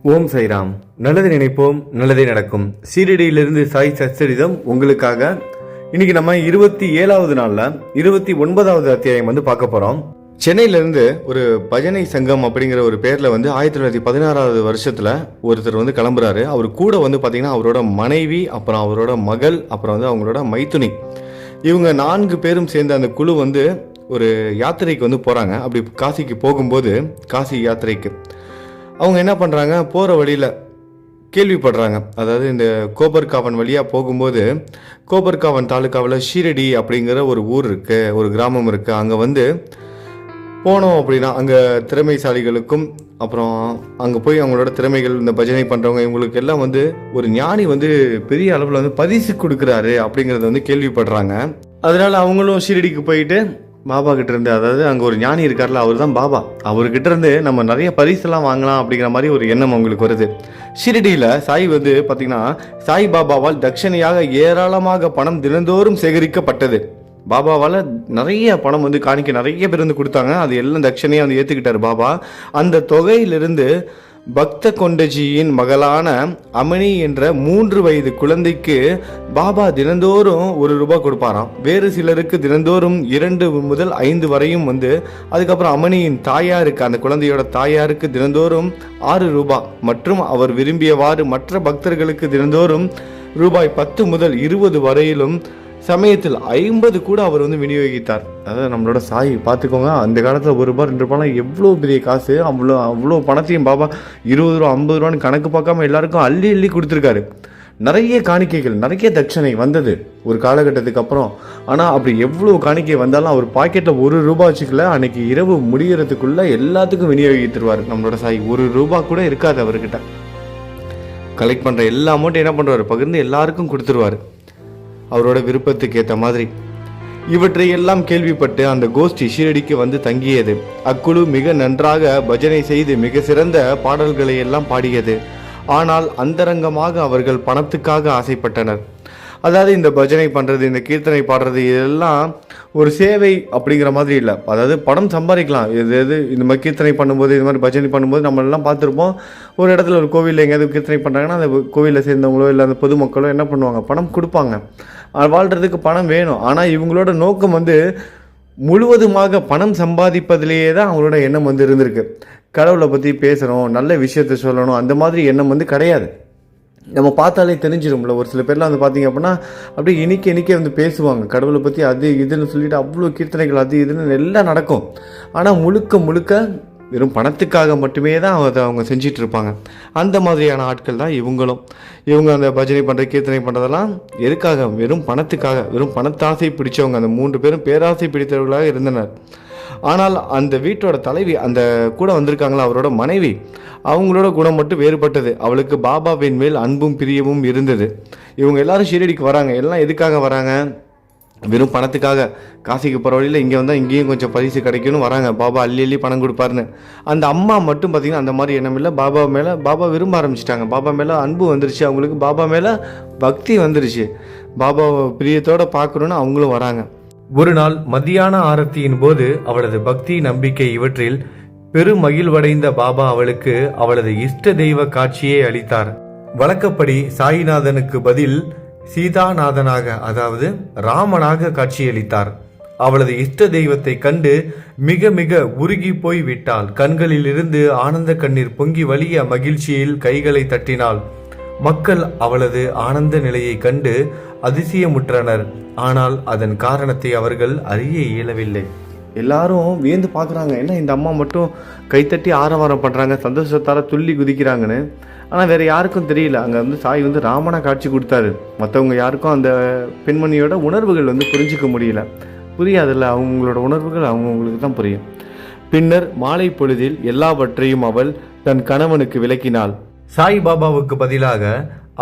ஓம் சைராம். நல்லது நினைப்போம், நல்லதே நடக்கும். சீரடியிலிருந்து சாய் சச்சரிதம் உங்களுக்காக. இன்னைக்கு நம்ம 27வது நாள்ல 29வது அத்தியாயம் பார்க்க போறோம். சென்னையிலிருந்து ஒரு பஜனை சங்கம் அப்படிங்கிற ஒரு பேர்ல 1916வது வருஷத்துல ஒருத்தர் கிளம்புறாரு. அவர் கூட பாத்தீங்கன்னா அவரோட மனைவி, அப்புறம் அவரோட மகள், அப்புறம் அவங்களோட மைத்துனி, இவங்க 4 பேரும் சேர்ந்து அந்த குழு ஒரு யாத்திரைக்கு போறாங்க. அப்படி காசிக்கு போகும்போது, காசி யாத்திரைக்கு அவங்க என்ன பண்ணுறாங்க, போகிற வழியில் கேள்விப்படுறாங்க. அதாவது இந்த கோபர்காவன் வழியாக போகும்போது, கோபர்காவன் தாலுக்காவில் ஷீரடி அப்படிங்கிற ஒரு ஊர் இருக்குது, ஒரு கிராமம் இருக்குது. அங்கே போனோம் அப்படின்னா அங்கே திறமைசாலிகளுக்கும், அப்புறம் அங்கே போய் அவங்களோட திறமைகள், இந்த பஜனை பண்ணுறவங்க, இவங்களுக்கு எல்லாம் ஒரு ஞானி பெரிய அளவில் பரிசு கொடுக்குறாரு அப்படிங்கிறத கேள்விப்படுறாங்க. அதனால அவங்களும் ஷீரடிக்கு போயிட்டு பாபா கிட்ட இருந்து, அதாவது அங்கே ஒரு ஞானி இருக்கார்ல, அவர் தான் பாபா, அவர்கிட்ட இருந்து நம்ம நிறைய பரிசெல்லாம் வாங்கலாம் அப்படிங்கிற மாதிரி ஒரு எண்ணம் அவங்களுக்கு வருது. ஷீரடியில் சாய் பார்த்தீங்கன்னா சாய் பாபாவால் தட்சணையாக ஏராளமாக பணம் தினந்தோறும் சேகரிக்கப்பட்டது. பாபாவால் நிறைய பணம் காணிக்க நிறைய பேர் கொடுத்தாங்க. அது எல்லாம் தட்சணையாக ஏற்றுக்கிட்டார் பாபா. அந்த தொகையிலிருந்து பக்த கொண்டஜியின் மகளான அமனி என்ற 3 வயது குழந்தைக்கு பாபா தினந்தோறும் ₹1 கொடுப்பாராம். வேறு சிலருக்கு தினந்தோறும் 2 முதல் 5 வரையும் அதுக்கப்புறம் அமனியின் தாயாருக்கு, அந்த குழந்தையோட தாயாருக்கு தினந்தோறும் ₹6 மற்றும் அவர் விரும்பியவாறு மற்ற பக்தர்களுக்கு தினந்தோறும் ₹10 முதல் 20 வரையிலும், சமயத்தில் 50 கூட அவர் விநியோகித்தார். அதாவது நம்மளோட சாய் பார்த்துக்கோங்க, அந்த காலத்தில் ₹1 ₹2 எவ்வளோ பெரிய காசு. அவ்வளோ பணத்தையும் பாபா ₹20 ₹50 கணக்கு பார்க்காம எல்லாருக்கும் அள்ளி அள்ளி கொடுத்துருக்காரு. நிறைய காணிக்கைகள், நிறைய தட்சணை வந்தது ஒரு காலகட்டத்துக்கு அப்புறம். ஆனால் அப்படி எவ்வளோ காணிக்கை வந்தாலும் அவர் பாக்கெட்டில் ₹1 வச்சுக்கல. அன்னைக்கு இரவு முடிகிறதுக்குள்ள எல்லாத்துக்கும் விநியோகித்துருவார் நம்மளோட சாய். ₹1 கூட இருக்காது அவர்கிட்ட. கலெக்ட் பண்ணுற எல்லா அமௌண்ட்டும் என்ன பண்ணுவார், பகிர்ந்து எல்லாருக்கும் கொடுத்துருவார் அவரோட விருப்பத்துக்கு ஏற்ற மாதிரி. இவற்றை எல்லாம் கேள்விப்பட்டு அந்த கோஷ்டி ஷீரடிக்கு தங்கியது. அக்குழு மிக நன்றாக பஜனை செய்து மிக சிறந்த பாடல்களை எல்லாம் பாடியது. ஆனால் அந்தரங்கமாக அவர்கள் பணத்துக்காக ஆசைப்பட்டனர். அதாவது இந்த பஜனை பண்ணுறது, இந்த கீர்த்தனை பாடுறது, இதெல்லாம் ஒரு சேவை அப்படிங்கிற மாதிரி இல்லை. அதாவது பணம் சம்பாதிக்கலாம். இந்த மாதிரி கீர்த்தனை பண்ணும்போது, இது மாதிரி பஜனை பண்ணும்போது நம்ம எல்லாம் பார்த்துருப்போம். ஒரு இடத்துல ஒரு கோவிலில் எங்கேயாவது கீர்த்தனை பண்ணுறாங்கன்னா அந்த கோவிலில் சேர்ந்தவங்களோ இல்லை அந்த பொதுமக்களோ என்ன பண்ணுவாங்க, பணம் கொடுப்பாங்க. வாழ்கிறதுக்கு பணம் வேணும். ஆனால் இவங்களோட நோக்கம் முழுவதுமாக பணம் சம்பாதிப்பதிலேயே தான் அவங்களோட எண்ணம் இருந்திருக்கு. கடவுளை பற்றி பேசணும், நல்ல விஷயத்த சொல்லணும், அந்த மாதிரி எண்ணம் கிடையாது. நம்ம பார்த்தாலே தெரிஞ்சிடும்ல. ஒரு சில பேர்லாம் பார்த்தீங்க அப்படின்னா அப்படியே இனிக்க பேசுவாங்க கடவுளை பற்றி, அது இதுன்னு சொல்லிட்டு அவ்வளோ கீர்த்தனைகள் அது இதுன்னு எல்லாம் நடக்கும். ஆனால் முழுக்க வெறும் பணத்துக்காக மட்டுமே தான் அவங்க செஞ்சிட்டு இருப்பாங்க. அந்த மாதிரியான ஆட்கள் தான் இவங்களும். இவங்க அந்த பஜனை பண்ணுற, கீர்த்தனை பண்ணுறதெல்லாம் எதுக்காக, வெறும் பணத்துக்காக, வெறும் பணத்தாசை பிடிச்சவங்க. அந்த 3 பேரும் பேராசை பிடித்தவர்களாக இருந்தனர். ஆனால் அந்த வீட்டோட தலைவி, அந்த கூட வந்திருக்காங்களா அவரோட மனைவி, அவங்களோட குணம் மட்டும் வேறுபட்டது. அவளுக்கு பாபாவின் மேல் அன்பும் பிரியமும் இருந்தது. இவங்க எல்லாரும் ஷீரடிக்கு வராங்க. எல்லாம் எதுக்காக வராங்க, வெறும் பணத்துக்காக. காசிக்கு போகிற வழியில் இங்கே இங்கேயும் கொஞ்சம் பரிசு கிடைக்கும்னு வராங்க. பாபா அள்ளி அள்ளி பணம் கொடுப்பாருன்னு. அந்த அம்மா மட்டும் பார்த்திங்கன்னா அந்த மாதிரி எண்ணம் இல்லை. பாபா மேலே, பாபா விரும்ப ஆரம்பிச்சிட்டாங்க. பாபா மேலே அன்பு வந்துருச்சு அவங்களுக்கு, பாபா மேலே பக்தி வந்துருச்சு. பாபாவை பிரியத்தோடு பார்க்கணுன்னு அவங்களும் வராங்க. ஒரு நாள் மத்தியான ஆரத்தியின் போது அவளது பக்தி, நம்பிக்கை இவற்றில் பெருமகிழ்வடைந்த பாபா அவளுக்கு அவளது இஷ்ட தெய்வ காட்சியை அளித்தார். வழக்கப்படி சாயிநாதனுக்கு பதில் சீதாநாதனாக, அதாவது ராமனாக காட்சியளித்தார். அவளது இஷ்ட தெய்வத்தை கண்டு மிக மிக உருகி போய் விட்டாள். கண்களில் இருந்து ஆனந்த கண்ணீர் பொங்கி வழிய மகிழ்ச்சியில் கைகளை தட்டினாள். மக்கள் அவளது ஆனந்த நிலையை கண்டு அதிசயமுற்றனர். ஆனால் அதன் காரணத்தை அவர்கள் அறிய இயலவில்லை. எல்லாரும் வியந்து பார்க்குறாங்க, என்ன இந்த அம்மா மட்டும் கைத்தட்டி ஆரவாரம் பண்ணுறாங்க, சந்தோஷத்தால் துள்ளி குதிக்கிறாங்கன்னு. ஆனால் வேறு யாருக்கும் தெரியல. அங்கே சாய் ராமனா காட்சி கொடுத்தாரு. மற்றவங்க யாருக்கும் அந்த பெண்மணியோட உணர்வுகள் புரிஞ்சிக்க முடியல. புரியாதில்ல, அவங்களோட உணர்வுகள் அவங்களுக்கு தான் புரியும். பின்னர் மாலை பொழுதில் எல்லாவற்றையும் அவள் தன் கணவனுக்கு விளக்கினாள். சாய் பாபாவுக்கு பதிலாக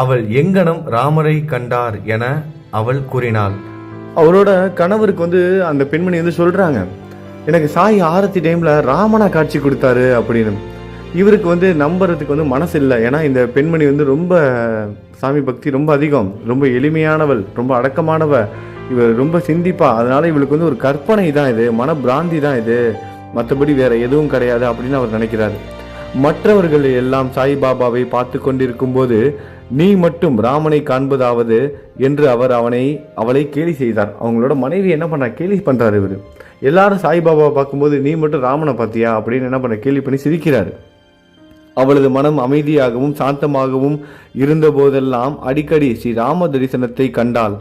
அவள் எங்கனம் ராமரை கண்டார் என அவள் கூறினாள். அவரோட கணவருக்கு அந்த பெண்மணி சொல்றாங்க, எனக்கு சாய் ஆரத்தி டைம்ல ராமனா காட்சி கொடுத்தாரு அப்படின்னு. இவருக்கு நம்புறதுக்கு மனசு இல்லை. ஏன்னா இந்த பெண்மணி ரொம்ப சாமி பக்தி ரொம்ப அதிகம், ரொம்ப எளிமையானவள், ரொம்ப அடக்கமானவ, இவர் ரொம்ப சிந்திப்பா. அதனால இவளுக்கு ஒரு கற்பனை தான் இது, மன பிராந்தி தான் இது, மற்றபடி வேற எதுவும் கிடையாது அப்படின்னு அவர் நினைக்கிறாரு. மற்றவர்கள் எல்லாம் சாய்பாபாவை பார்த்து கொண்டிருக்கும் போது நீ மட்டும் ராமனை காண்பதாவது என்று அவர் அவளை கேலி செய்தார். அவங்களோட மனைவி என்ன பண்ண கேலி பண்றாரு. இவர் எல்லாரும் சாய்பாபாவை பார்க்கும்போது நீ மட்டும் ராமனை பார்த்தியா அப்படின்னு என்ன பண்ண கேலி பண்ணி சிரிக்கிறாரு. அவளது மனம் அமைதியாகவும் சாந்தமாகவும் இருந்த போதெல்லாம் அடிக்கடி ஸ்ரீ ராம தரிசனத்தை கண்டாள்.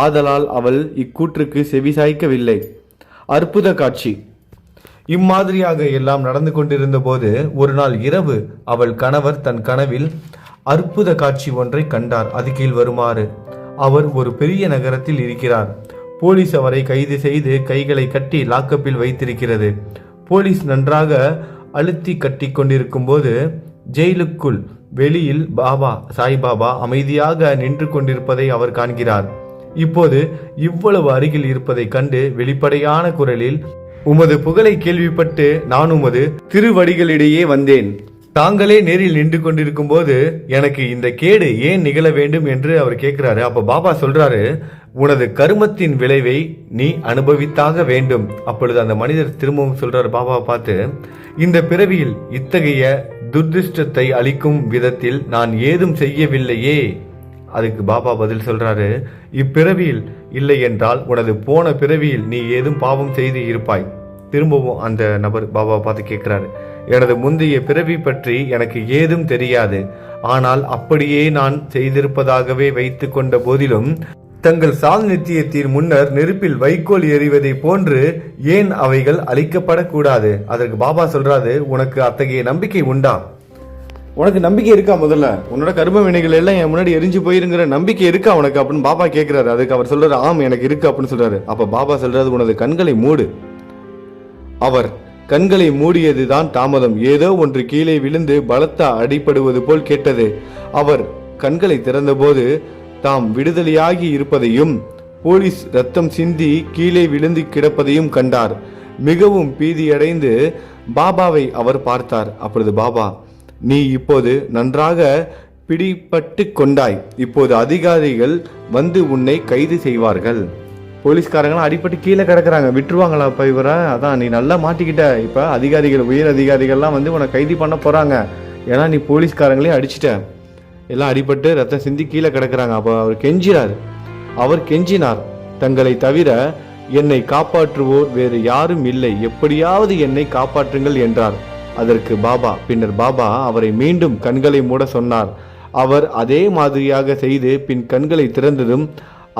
ஆதலால் அவள் இக்கூற்றுக்கு செவிசாய்க்கவில்லை. அற்புத காட்சி. இம்மாதிரியாக எல்லாம் நடந்து கொண்டிருந்த போது ஒரு நாள் இரவு அவள் கணவர் தன் கனவில் அற்புத காட்சி ஒன்றை கண்டார். அது கீழ் வருமாறு. அவர் ஒரு பெரிய நகரத்தில் இருக்கிறார். போலீஸ் அவரை கைது செய்து கைகளை கட்டி லாக்கப்பில் வைத்திருக்கிறது. போலீஸ் நன்றாக அழுத்தி கட்டி கொண்டிருக்கும் போது ஜெயிலுக்குள் வெளியில் சாய்பாபா அமைதியாக நின்று கொண்டிருப்பதை அவர் காண்கிறார். இப்போது இவ்வளவு அருகில் இருப்பதை கண்டு வெளிப்படையான குரலில், உமது புகழை கேள்விப்பட்டு நான் உமது திருவடிகளிடையே வந்தேன். தாங்களே நேரில் நின்று கொண்டிருக்கும் போது எனக்கு இந்த கேடு ஏன் நிகழ வேண்டும் என்று அவர் கேட்கிறாரு. அப்ப பாபா சொல்றாரு, உனது கருமத்தின் விளைவை நீ அனுபவித்தாக வேண்டும். அப்பொழுது அந்த மனிதர் திரும்பவும் சொல்றாரு பாபாவை பார்த்து, இந்த பிறவியில் இத்தகைய துர்திருஷ்டத்தை அளிக்கும் விதத்தில் நான் ஏதும் செய்யவில்லையே. அதுக்கு பாபா பதில் சொல்றாரு, இப்பிறவியில் இல்லை என்றால் உனது போன பிறவியில் நீ ஏதும் பாவம் செய்து இருப்பாய். திரும்பவும் அந்த நபர் பாபாவை பார்த்து கேட்கிறாரு, எனது முந்தைய பிறவி பற்றி எனக்கு ஏதும் தெரியாது. ஆனால் அப்படியே நான் செய்திருப்பதாகவே வைத்து கொண்ட போதிலும் தங்கள் சால் நித்தியத்தின் முன்னர் நெருப்பில் வைக்கோல் எறிவதை போன்று ஏன் அவைகள் அழிக்கப்படக்கூடாது? அதற்கு பாபா சொல்றாரு, உனக்கு அத்தகைய நம்பிக்கை உண்டா? உனக்கு நம்பிக்கை இருக்கா? முதல்ல உன்னோட கர்ம வினைகள் எல்லாம் என் முன்னாடி எரிஞ்சு போயிருங்கிற நம்பிக்கை இருக்கா உனக்கு அப்படின்னு பாபா கேட்கிறாரு. அதுக்கு அவர் சொல்றாரு, ஆம் எனக்கு இருக்கு அப்படின்னு சொல்றாரு. அப்ப பாபா சொல்றாரு, உனது கண்களை மூடு. அவர் கண்களை மூடியதுதான் தாமதம். ஏதோ ஒன்று கீழே விழுந்து பலத்த அடிபடுவது போல் கேட்டது. அவர் கண்களை திறந்தபோது தாம் விடுதலையாகி இருப்பதையும் போலீஸ் ரத்தம் சிந்தி கீழே விழுந்து கிடப்பதையும் கண்டார். மிகவும் பீதியடைந்து பாபாவை அவர் பார்த்தார். அப்பொழுது பாபா, நீ இப்போது நன்றாக பிடிபட்டு கொண்டாய். இப்போது அதிகாரிகள் வந்து உன்னை கைது செய்வார்கள். போலீஸ்காரங்களாம் அடிப்பட்டு கீழே கிடக்குறாங்க, விட்டுருவாங்களா இப்போ இவரை? அதான் நீ நல்லா மாட்டிக்கிட்ட. இப்போ அதிகாரிகள், உயர் அதிகாரிகள்லாம் வந்து உன்னை கைது பண்ண போகிறாங்க. ஏன்னா நீ போலீஸ்காரங்களையும் அடிச்சிட்ட. எல்லாம் அடிபட்டு ரத்தம் சிந்தி கீழே கிடக்குறாங்க. அப்போ அவர் கெஞ்சினார், தங்களை தவிர என்னை காப்பாற்றுவோர் வேறு யாரும் இல்லை, எப்படியாவது என்னை காப்பாற்றுங்கள் என்றார். அதற்கு பின்னர் பாபா அவரை மீண்டும் கண்களை மூட சொன்னார். அவர் அதே மாதிரியாக செய்து பின் கண்களை திறந்ததும்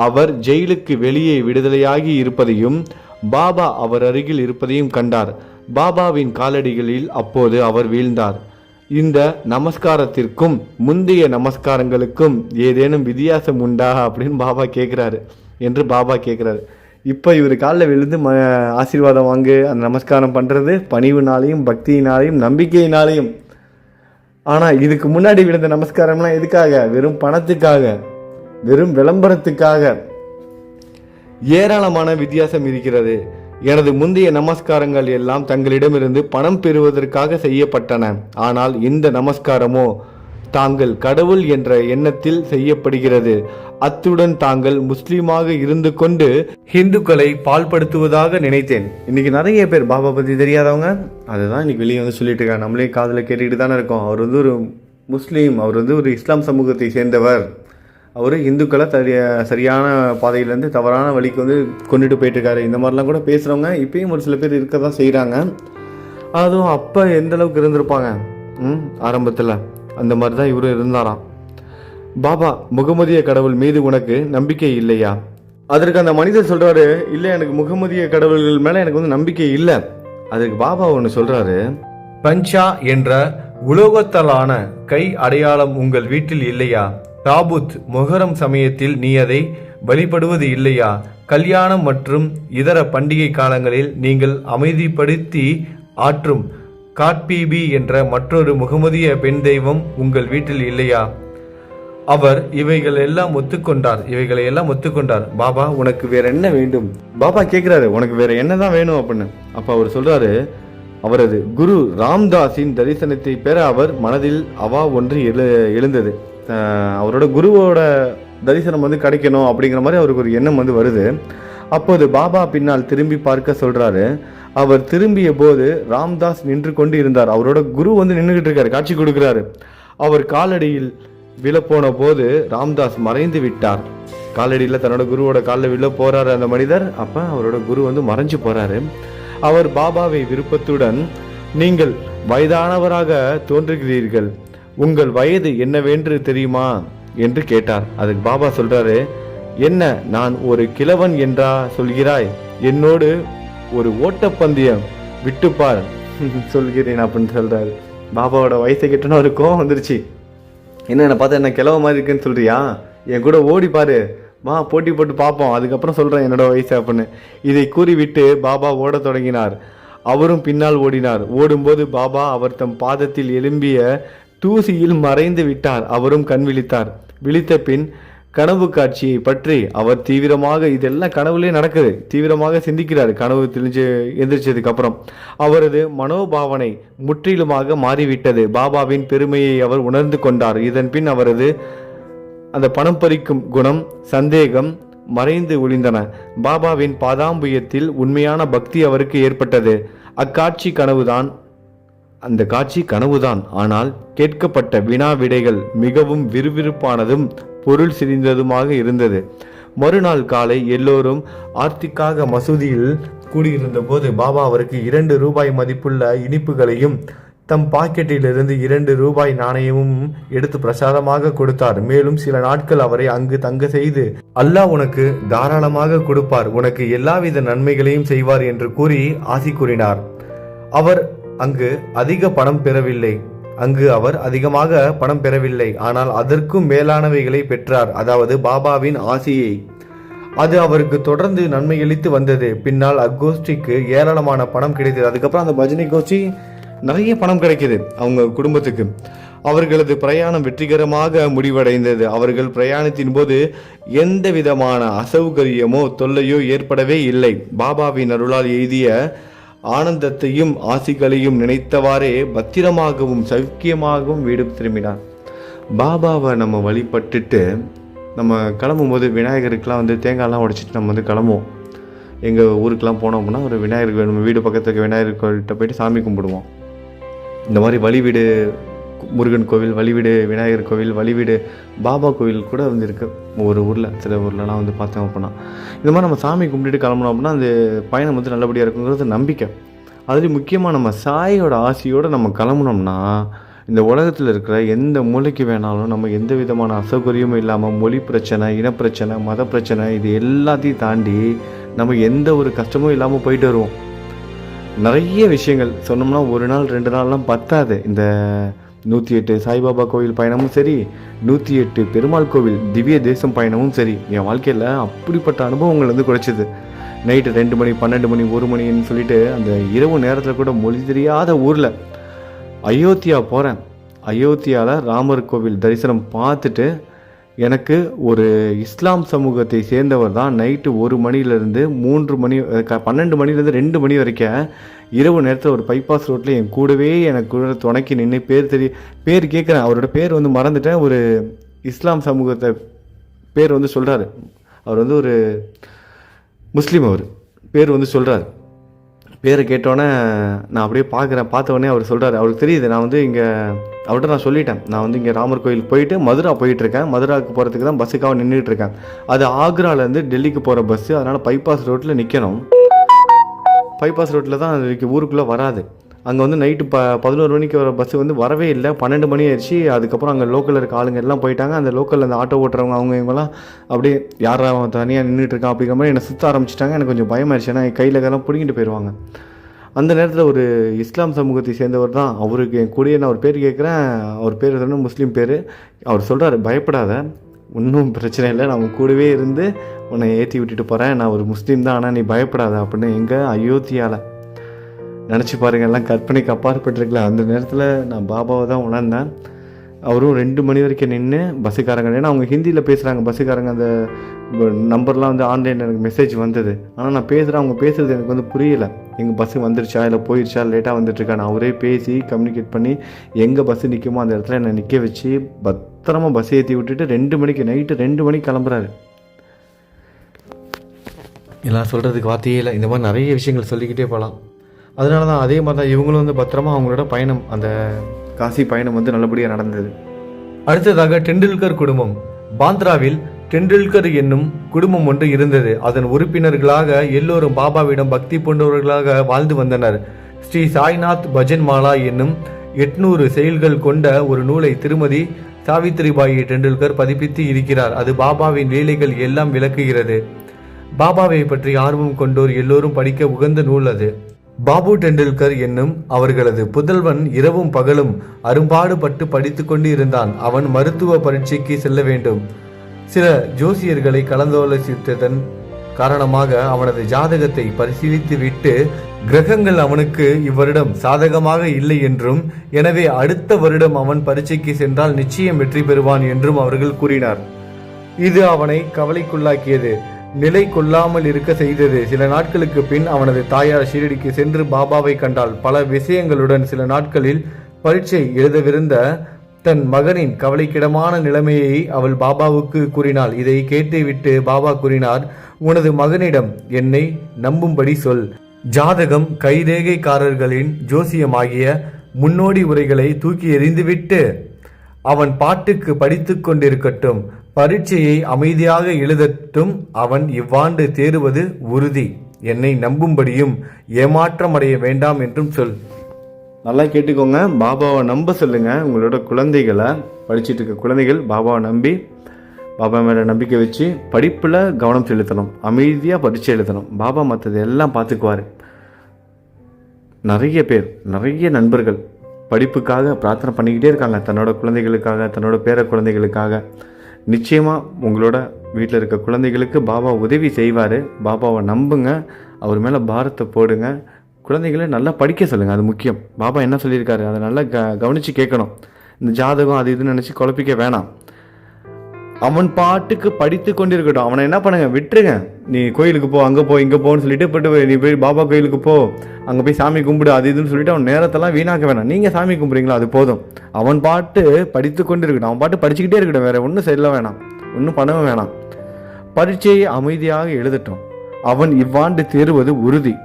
அவர் ஜெயிலுக்கு வெளியே விடுதலையாகி இருப்பதையும் பாபா அவர் அருகில் இருப்பதையும் கண்டார். பாபாவின் காலடிகளில் அப்போது அவர் வீழ்ந்தார். இந்த நமஸ்காரத்திற்கும் முந்தைய நமஸ்காரங்களுக்கும் ஏதேனும் வித்தியாசம் உண்டா அப்படின்னு பாபா கேட்குறாரு. இப்போ இவர் காலில் விழுந்து ஆசீர்வாதம் வாங்கு. அந்த நமஸ்காரம் பண்ணுறது பணிவுனாலையும் பக்தியினாலையும் நம்பிக்கையினாலையும். ஆனால் இதுக்கு முன்னாடி விழுந்த நமஸ்காரம்லாம் எதுக்காக? வெறும் பணத்துக்காக, வெறும் விளம்பரத்துக்காக. ஏராளமான வித்தியாசம் இருக்கிறது. எனது முந்தைய நமஸ்காரங்கள் எல்லாம் தங்களிடமிருந்து பணம் பெறுவதற்காக செய்யப்பட்டன. ஆனால் இந்த நமஸ்காரமோ தாங்கள் கடவுள் என்ற எண்ணத்தில் செய்யப்படுகிறது. அத்துடன் தாங்கள் முஸ்லீமாக இருந்து கொண்டு இந்துக்களை பால்படுத்துவதாக நினைத்தேன். இன்னைக்கு நிறைய பேர் பாபா பற்றி தெரியாதவங்க அதுதான் இன்னைக்கு வெளியே வந்து சொல்லிட்டு இருக்காங்க. நம்மளே காதில் கேட்டுக்கிட்டு தானே இருக்கோம். அவர் வந்து ஒரு முஸ்லீம், அவர் வந்து ஒரு இஸ்லாம் சமூகத்தை சேர்ந்தவர். அவர் இந்துக்களை சரியான பாதையிலேருந்து தவறான வழிக்கு வந்து கொண்டுட்டு போயிட்டுருக்காரு. இந்த மாதிரிலாம் கூட பேசுகிறவங்க இப்பயும் ஒரு சில பேர் இருக்க தான் செய்கிறாங்க. அதுவும் அப்போ எந்த அளவுக்கு இருந்திருப்பாங்க ஆரம்பத்தில், அந்த மாதிரி தான் இவரும் இருந்தாராம். பாபா, முகமதிய கடவுள் மீது உனக்கு நம்பிக்கை இல்லையா? அதற்கு அந்த மனிதர் சொல்கிறாரு, இல்லை எனக்கு முகமதிய கடவுள்கள் மேலே எனக்கு வந்து நம்பிக்கை இல்லை. அதுக்கு பாபா ஒன்று சொல்கிறாரு, பஞ்சா என்ற உலோகத்தாலான கை அடையாளம் உங்கள் வீட்டில் இல்லையா? தாபூத் மொஹரம் சமயத்தில் நீ அதை வழிபடுவது இல்லையா? கல்யாணம் மற்றும் இதர பண்டிகை காலங்களில் நீங்கள் அமைதிப்படுத்தி ஆற்றும் காட்பீபி என்ற மற்றொரு முகமதிய பெண் தெய்வம் உங்கள் வீட்டில் இல்லையா? அவர் இவைகளை எல்லாம் ஒத்துக்கொண்டார். பாபா, உனக்கு வேற என்ன வேண்டும்? பாபா கேட்கிறாரு, உனக்கு வேற என்னதான் வேணும் அப்படின்னு. அப்ப அவர் சொல்றாரு, அவரது குரு ராம்தாஸின் தரிசனத்தை பெற அவர் மனதில் அவா ஒன்று எழுந்தது. அவரோட குருவோட தரிசனம் வந்து கிடைக்கணும் அப்படிங்கிற மாதிரி அவருக்கு ஒரு எண்ணம் வந்து வருது. அப்போது பாபா பின்னால் திரும்பி பார்க்க சொல்றாரு. அவர் திரும்பிய போது ராம்தாஸ் நின்று கொண்டு இருந்தார். அவரோட குரு வந்து நின்றுகிட்டு இருக்காரு, காட்சி கொடுக்கிறாரு. அவர் காலடியில் விழப்போன போது ராம்தாஸ் மறைந்து விட்டார். காலடியில் தன்னோட குருவோட காலில் விழ போறாரு அந்த மனிதர். அப்ப அவரோட குரு வந்து மறைஞ்சு போறாரு. அவர் பாபாவை விருப்பத்துடன், நீங்கள் வயதானவராக தோன்றுகிறீர்கள், உங்கள் வயது என்னவென்று தெரியுமா என்று கேட்டார். அதுக்கு பாபா சொல்றாரு, என்ன, நான் ஒரு கிழவன் என்றா சொல்கிறாய்? என்னோடு ஒரு ஓட்டப்பந்தயம் விட்டுப்பார் சொல்கிறேன் அப்படின்னு சொல்றாரு. பாபாவோட வயசை கிட்டன ஒரு கோவம் வந்துருச்சு. என்ன பார்த்தா என்ன கிழவ மாதிரி இருக்குன்னு சொல்றியா? என் கூட ஓடி பாரு, வா போட்டி போட்டு பார்ப்போம், அதுக்கப்புறம் சொல்றேன் என்னோட வயசு அப்படின்னு. இதை கூறிவிட்டு பாபா ஓடத் தொடங்கினார். அவரும் பின்னால் ஓடினார். ஓடும்போது பாபா அவர் தம் பாதத்தில் எழும்பிய தூசியில் மறைந்து விட்டார். அவரும் கண் விழித்தார். விழித்த பின் கனவு காட்சியை பற்றி அவர் தீவிரமாக, இதெல்லாம் கனவுலேயே நடக்குது, தீவிரமாக சிந்திக்கிறார். கனவு தெளிஞ்சு எந்திரிச்சதுக்கு அப்புறம் அவரது மனோபாவனை முற்றிலுமாக மாறிவிட்டது. பாபாவின் பெருமையை அவர் உணர்ந்து கொண்டார். இதன் பின் அவரது அந்த பணம் பறிக்கும் குணம், சந்தேகம் மறைந்து ஒளிந்தன. பாபாவின் பாதாம்புயத்தில் உண்மையான பக்தி அவருக்கு ஏற்பட்டது. அக்காட்சி கனவுதான், அந்த காட்சி கனவுதான். ஆனால் கேட்கப்பட்ட வினா விடைகள் மிகவும் விறுவிறுப்பானதும் பொருள் சிரிந்ததுமாக இருந்தது. மறுநாள் காலை எல்லோரும் ஆர்த்திக்காக மசூதியில் கூடியிருந்த போது பாபா அவருக்கு 2 ரூபாய் மதிப்புள்ள இனிப்புகளையும் தம் பாக்கெட்டிலிருந்து 2 ரூபாய் நாணயமும் எடுத்து பிரசாதமாக கொடுத்தார். மேலும் சில நாட்கள் அவரை அங்கு தங்க செய்து, அல்லாஹ் உனக்கு தாராளமாக கொடுப்பார், உனக்கு எல்லாவித நன்மைகளையும் செய்வார் என்று கூறி ஆசி கூறினார். அவர் அங்கு அதிகமாக பணம் பெறவில்லை. ஆனால் அதற்கும் மேலானவைகளை பெற்றார். அதாவது பாபாவின் ஆசியை. அது அவருக்கு தொடர்ந்து நன்மையளித்து வந்தது. பின்னால் அக்கோஷ்டிக்கு ஏராளமான பணம் கிடைத்தது. அதுக்கப்புறம் அந்த பஜனை கோஷ்டி நிறைய பணம் கிடைக்குது அவங்க குடும்பத்துக்கு. அவர்களது பிரயாணம் வெற்றிகரமாக முடிவடைந்தது. அவர்கள் பிரயாணத்தின் போது எந்த விதமான அசௌகரியமோ தொல்லையோ ஏற்படவே இல்லை. பாபாவின் அருளால் எய்திய ஆனந்தத்தையும் ஆசிகளையும் நினைத்தவாறே பத்திரமாகவும் சௌக்கியமாகவும் வீடு திரும்பினார். பாபாவை நம்ம வழிபட்டுட்டு நம்ம கிளம்பும் போது விநாயகருக்கெலாம் வந்து தேங்காய்லாம் உடைச்சிட்டு நம்ம வந்து கிளம்புவோம். எங்கள் ஊருக்கெலாம் போனோம்னா ஒரு விநாயகருக்கு, நம்ம வீடு பக்கத்துக்கு விநாயகர் கோவில்கிட்ட போயிட்டு சாமி கும்பிடுவோம். இந்த மாதிரி வழிவீடு முருகன் கோவில், வழிவீடு விநாயகர் கோவில், வழிவீடு பாபா கோவில் கூட வந்து இருக்குது ஒரு ஊரில். சில ஊர்லலாம் வந்து பார்த்தோம் அப்படின்னா இந்த மாதிரி நம்ம சாமி கும்பிட்டுட்டு கிளம்புனோம் அப்படின்னா அந்த பயணம் வந்து நல்லபடியாக இருக்குங்கிறது நம்பிக்கை. அதுலேயும் முக்கியமாக நம்ம சாயோட ஆசையோடு நம்ம கிளம்புனோம்னா இந்த உலகத்தில் இருக்கிற எந்த மூலைக்கு வேணாலும் நம்ம எந்த விதமான அசௌகரியமும் இல்லாமல், மொழி பிரச்சனை, இனப்பிரச்சனை, மத பிரச்சனை, இது எல்லாத்தையும் தாண்டி நம்ம எந்த ஒரு கஷ்டமும் இல்லாமல் போயிட்டு வருவோம். நிறைய விஷயங்கள் சொன்னோம்னா 1 நாள் 2 நாள்லாம் பத்தாது. இந்த 108 சாய்பாபா கோவில் பயணமும் சரி, 108 பெருமாள் கோவில் திவ்ய தேசம் பயணமும் சரி, என் வாழ்க்கையில் அப்படிப்பட்ட அனுபவங்கள் வந்து குறைச்சிது. நைட்டு 2 மணி 12 மணி 1 மணின்னு சொல்லிட்டு அந்த இரவு நேரத்தில் கூட மொழி தெரியாத ஊரில் அயோத்தியா போகிறேன். அயோத்தியாவில் ராமர் கோவில் தரிசனம் பார்த்துட்டு எனக்கு ஒரு இஸ்லாம் சமூகத்தை சேர்ந்தவர் தான் நைட்டு 1 மணிலேருந்து 3 மணி 12 மணிலேருந்து 2 மணி வரைக்கும் இரவு நேரத்தில் ஒரு பைபாஸ் ரோட்டில் என் கூடவே எனக்கு கூட துணைக்கி நின்று பேர் கேட்குறேன். அவரோட பேர் வந்து மறந்துட்டேன். ஒரு இஸ்லாம் சமூகத்தை பேர் வந்து சொல்கிறாரு. அவர் வந்து ஒரு முஸ்லீம். அவர் பேர் வந்து சொல்கிறார். பேரை கேட்டோன்னே நான் அப்படியே பார்த்தவொடனே அவர் சொல்கிறார், அவருக்கு தெரியுது நான் வந்து இங்கே அவர்கிட்ட நான் சொல்லிட்டேன், நான் வந்து இங்கே ராமர் கோயில் போயிட்டு மதுரா போயிட்டுருக்கேன், மதுராவுக்கு போகிறதுக்கு தான் பஸ்ஸுக்காக நின்றுட்டுருக்கேன். அது ஆக்ராலேருந்து டெல்லிக்கு போகிற பஸ்ஸு, அதனால் பைபாஸ் ரோட்டில் நிற்கணும். பைபாஸ் ரோட்டில் தான் அது ஊருக்குள்ளே வராது. அங்கே வந்து நைட்டு 11 மணிக்கு வர பஸ்ஸு வந்து வரவே இல்லை. 12 மணி ஆயிடுச்சு. அதுக்கப்புறம் அங்கே லோக்கலில் இருக்க ஆளுங்க எல்லாம் போயிட்டாங்க. அந்த லோக்கலில் அந்த ஆட்டோ ஓட்டுறவங்க அவங்க இவங்கெல்லாம் அப்படியே யாரா தனியாக நின்றுட்டுருக்கான் அப்படிங்கிற மாதிரி என்னை சுற்ற ஆரம்பிச்சிட்டாங்க. எனக்கு கொஞ்சம் பயமாயிடுச்சு. ஏன்னா என் கையில் எல்லாம் பிடிங்கிட்டு போயிடுவாங்க. அந்த நேரத்தில் ஒரு இஸ்லாம் சமூகத்தை சேர்ந்தவர் தான். அவருக்கு என் கூடயே நான் ஒரு பேர் கேட்குறேன். அவர் பேர் சொன்னால் முஸ்லீம் பேர். அவர் சொல்கிறார், பயப்படாத, ஒன்றும் பிரச்சனை இல்லை, நான் உன் கூடவே இருந்து உன்னை ஏற்றி விட்டுட்டு போகிறேன், நான் ஒரு முஸ்லீம் தான், ஆனால் நீ பயப்படாத அப்படின்னு. எங்கே அயோத்தியாவில் நினச்சி பாருங்கள், எல்லாம் கற்பனைக்கு அப்பாற்பட்டிருக்கல. அந்த நேரத்தில் நான் பாபாவை தான் உணர்ந்தேன். அவரும் 2 மணி வரைக்கும் நின்று பஸ்ஸுக்காரங்க, ஏன்னா அவங்க ஹிந்தியில் பேசுகிறாங்க பஸ்ஸுக்காரங்க, அந்த நம்பர்லாம் வந்து ஆன்லைனில் எனக்கு மெசேஜ் வந்தது. ஆனால் நான் பேசுகிறேன், அவங்க பேசுகிறது எனக்கு வந்து புரியலை. எங்கள் பஸ்ஸு வந்துருச்சா இல்லை போயிடுச்சா லேட்டாக வந்துட்டுருக்கான்னு அவரே பேசி கம்யூனிகேட் பண்ணி எங்கே பஸ்ஸு நிற்குமோ அந்த இடத்துல என்னை நிற்க வச்சு பத்திரமா பஸ் ஏற்றி விட்டுட்டு 2 மணிக்கு நைட்டு 2 மணிக்கு கிளம்புறாரு. எல்லாம் சொல்கிறதுக்கு வார்த்தையே இல்லை. இந்த மாதிரி நிறைய விஷயங்கள் சொல்லிக்கிட்டே போகலாம். அதனால தான் அதே மாதிரி தான் இவங்களும் வந்து பத்திரமா அவங்களோட பயணம், அந்த காசி பயணம் வந்து நல்லபடியாக நடந்தது. அடுத்ததாக டெண்டுல்கர் குடும்பம். பாந்த்ராவில் டெண்டுல்கர் என்னும் குடும்பம் ஒன்று இருந்தது. அதன் உறுப்பினர்களாக எல்லோரும் பாபாவிடம் பக்தி பூண்டவர்களாக வாழ்ந்து வந்தனர். ஸ்ரீ சாய்நாத் பஜன் மாலா என்னும் 800 செயல்கள் கொண்ட ஒரு நூலை திருமதி சாவித்ரிபாயி டெண்டுல்கர் பதிப்பித்து இருக்கிறார். அது பாபாவின் லீலைகள் எல்லாம் விளக்குகிறது. பாபாவை பற்றி ஆர்வம் கொண்டோர் எல்லோரும் படிக்க உகந்த நூல் அது. பாபு டெண்டுல்கர் என்னும் அவர்களது புதல்வன் இரவும் பகலும் அரும்பாடுபட்டு படித்து கொண்டு இருந்தான். அவன் மருத்துவ பரீட்சைக்கு செல்ல வேண்டும். சில ஜோசியர்களை கலந்தாலோசித்ததன் காரணமாக அவனது ஜாதகத்தை பரிசீலித்து விட்டு கிரகங்கள் அவனுக்கு இவ்வருடம் சாதகமாக இல்லை என்றும், எனவே அடுத்த வருடம் அவன் பரீட்சைக்கு சென்றால் நிச்சயம் வெற்றி பெறுவான் என்றும் அவர்கள் கூறினார். இது அவனை கவலைக்குள்ளாக்கியது, நிலை கொள்ளாமல் இருக்க செய்தது. சில நாட்களுக்கு பின் அவனது தாயார் ஷீரடிக்கு சென்று பாபாவை கண்டாள். பல விஷயங்களுடன் சில நாட்களில் பரீட்சை எழுதவிருந்த தன் மகனின் கவலைக்கிடமான நிலைமையை அவள் பாபாவுக்கு கூறினாள். இதை கேட்டுவிட்டு பாபா கூறினார், உனது மகனிடம் என்னை நம்பும்படி சொல். ஜாதகம் கைரேகைக்காரர்களின் ஜோசியமாகிய முன்னோடி உரைகளை தூக்கி எறிந்துவிட்டு அவன் பாட்டுக்கு படித்து கொண்டிருக்கட்டும். பரீட்சையை அமைதியாக எழுதட்டும். அவன் இவ்வாண்டு தேறுவது உறுதி. என்னை நம்பும்படியும் ஏமாற்றமடைய வேண்டாம் என்றும் சொல். நல்லா கேட்டுக்கோங்க, பாபாவை நம்ப சொல்லுங்க. உங்களோட குழந்தைகளை, படிச்சுட்டு இருக்க குழந்தைகள் பாபாவை நம்பி, பாபா மேலே நம்பிக்கை வச்சு படிப்பில் கவனம் செலுத்தணும். அமைதியாக பரீட்சை எழுதணும். பாபா மற்றது எல்லாம் பார்த்துக்குவார். நிறைய பேர், நிறைய நண்பர்கள் படிப்புக்காக பிரார்த்தனை பண்ணிக்கிட்டே இருக்காங்க, தன்னோட குழந்தைகளுக்காக, தன்னோட பேர குழந்தைகளுக்காக. நிச்சயமாக உங்களோட வீட்டில் இருக்க குழந்தைகளுக்கு பாபா உதவி செய்வார். பாபாவை நம்புங்க, அவர் மேலே பாரத்தை போடுங்க. குழந்தைகளை நல்லா படிக்க சொல்லுங்கள், அது முக்கியம். பாபா என்ன சொல்லியிருக்காரு அதை நல்லா கவனித்து கேட்கணும். இந்த ஜாதகம் அது இதுன்னு நினச்சி குழப்பிக்க வேணாம். அவன் பாட்டுக்கு படித்து கொண்டிருக்கட்டும். அவனை என்ன பண்ணுங்க, விட்டுருங்க. நீ கோயிலுக்கு போ, அங்கே போ, இங்கே போன்னு சொல்லிட்டு போய்ட்டு, நீ போய் பாபா கோயிலுக்கு போ, அங்கே போய் சாமி கும்பிடு, அது இதுன்னு சொல்லிட்டு அவன் நேரத்தெல்லாம் வீணாக்க வேணாம். நீங்கள் சாமி கும்பிட்றீங்களா, அது போதும். அவன் பாட்டு படித்து கொண்டு இருக்கட்டும், அவன் பாட்டு படிச்சுக்கிட்டே இருக்கட்டும். வேற ஒன்றும் செல்ல வேணாம், ஒன்றும் பண்ணவும் வேணாம். பரீட்சையை அமைதியாக எழுதட்டும். அவன் இவ்வாண்டு தேறுவது உறுதி.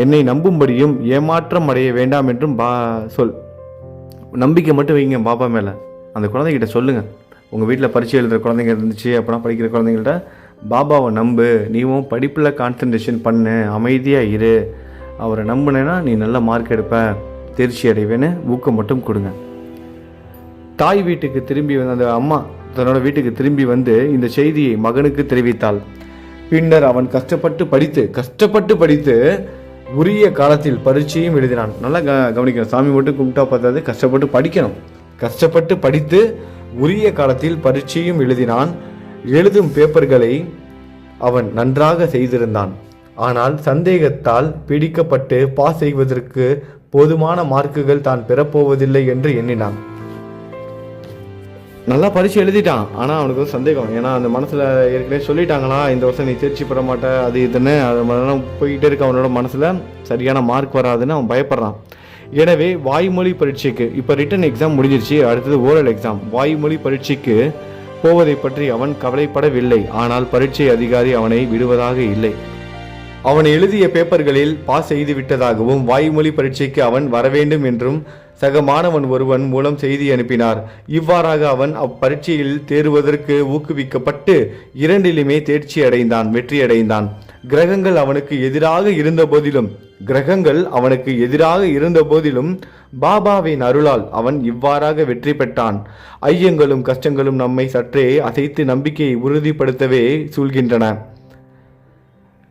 என்னை நம்பும்படியும் ஏமாற்றம் அடைய வேண்டாம் என்றும் சொல். நம்பிக்கை மட்டும் வைங்க பாபா மேலே. அந்த குழந்தைகிட்ட சொல்லுங்கள், உங்கள் வீட்டில் பரீட்சை எழுதுகிற குழந்தைங்க இருந்துச்சு அப்படின்னா, படிக்கிற குழந்தைங்கள்ட்ட பாபாவை நம்பு, நீவும் படிப்பில் கான்சன்ட்ரேஷன் பண்ணு, அமைதியாக இரு, அவரை நம்புனேன்னா நீ நல்ல மார்க் எடுப்ப, தேர்ச்சி அடைவேன்னு ஊக்கம் மட்டும் கொடுங்க. தாய் வீட்டுக்கு திரும்பி வந்து அந்த அம்மா தன்னோட வீட்டுக்கு திரும்பி வந்து இந்த செய்தியை மகனுக்கு தெரிவித்தாள். பின்னர் அவன் கஷ்டப்பட்டு படித்து உரிய காலத்தில் பரீட்சையும் எழுதினான். நல்லா கவனிக்கணும், சாமி மட்டும் கும்பிட்டா பார்த்தாது, கஷ்டப்பட்டு படிக்கணும். கஷ்டப்பட்டு படித்து உரிய காலத்தில் பரீட்சையும் எழுதினான். எழுதும் பேப்பர்களை அவன் நன்றாக செய்திருந்தான். ஆனால் சந்தேகத்தால் பிடிக்கப்பட்டு பாஸ் செய்வதற்கு போதுமான மார்க்குகள் தான் பெறப்போவதில்லை என்று எண்ணினான். நல்லா பரீட்சை எழுதிட்டான், ஆனால் அவனுக்கு ஒரு சந்தேகம். ஏன்னா அந்த மனசில் ஏற்கனவே சொல்லிட்டாங்களா, இந்த வருஷம் நீ தேர்ச்சி பெற மாட்ட, அது இதுன்னு அது மாதிரிலாம் போய்கிட்டே இருக்க. அவனோட மனசில் சரியான மார்க் வராதுன்னு அவன் பயப்படுறான். எனவே வாய்மொழி பரீட்சைக்கு, இப்போ ரிட்டன் எக்ஸாம் முடிஞ்சிருச்சு, அடுத்தது ஓரல் எக்ஸாம். வாய்மொழி பரீட்சைக்கு போவதை பற்றி அவன் கவலைப்படவில்லை. ஆனால் பரீட்சை அதிகாரி அவனை விடுவதாக இல்லை. அவன் எழுதிய பேப்பர்களில் பாஸ் செய்து விட்டதாகவும் வாய்மொழி பரீட்சைக்கு அவன் வரவேண்டும் என்றும் சக மாணவன் ஒருவன் மூலம் செய்தி அனுப்பினார். இவ்வாறாக அவன் அப்பரீட்சையில் தேர்வதற்கு ஊக்குவிக்கப்பட்டு இரண்டிலுமே தேர்ச்சி அடைந்தான், வெற்றி அடைந்தான். கிரகங்கள் அவனுக்கு எதிராக இருந்த போதிலும் பாபாவின் அருளால் அவன் இவ்வாறாக வெற்றி பெற்றான். ஐயங்களும் கஷ்டங்களும் நம்மை சற்றே அசைத்து நம்பிக்கையை உறுதிப்படுத்தவே சூழ்கின்றன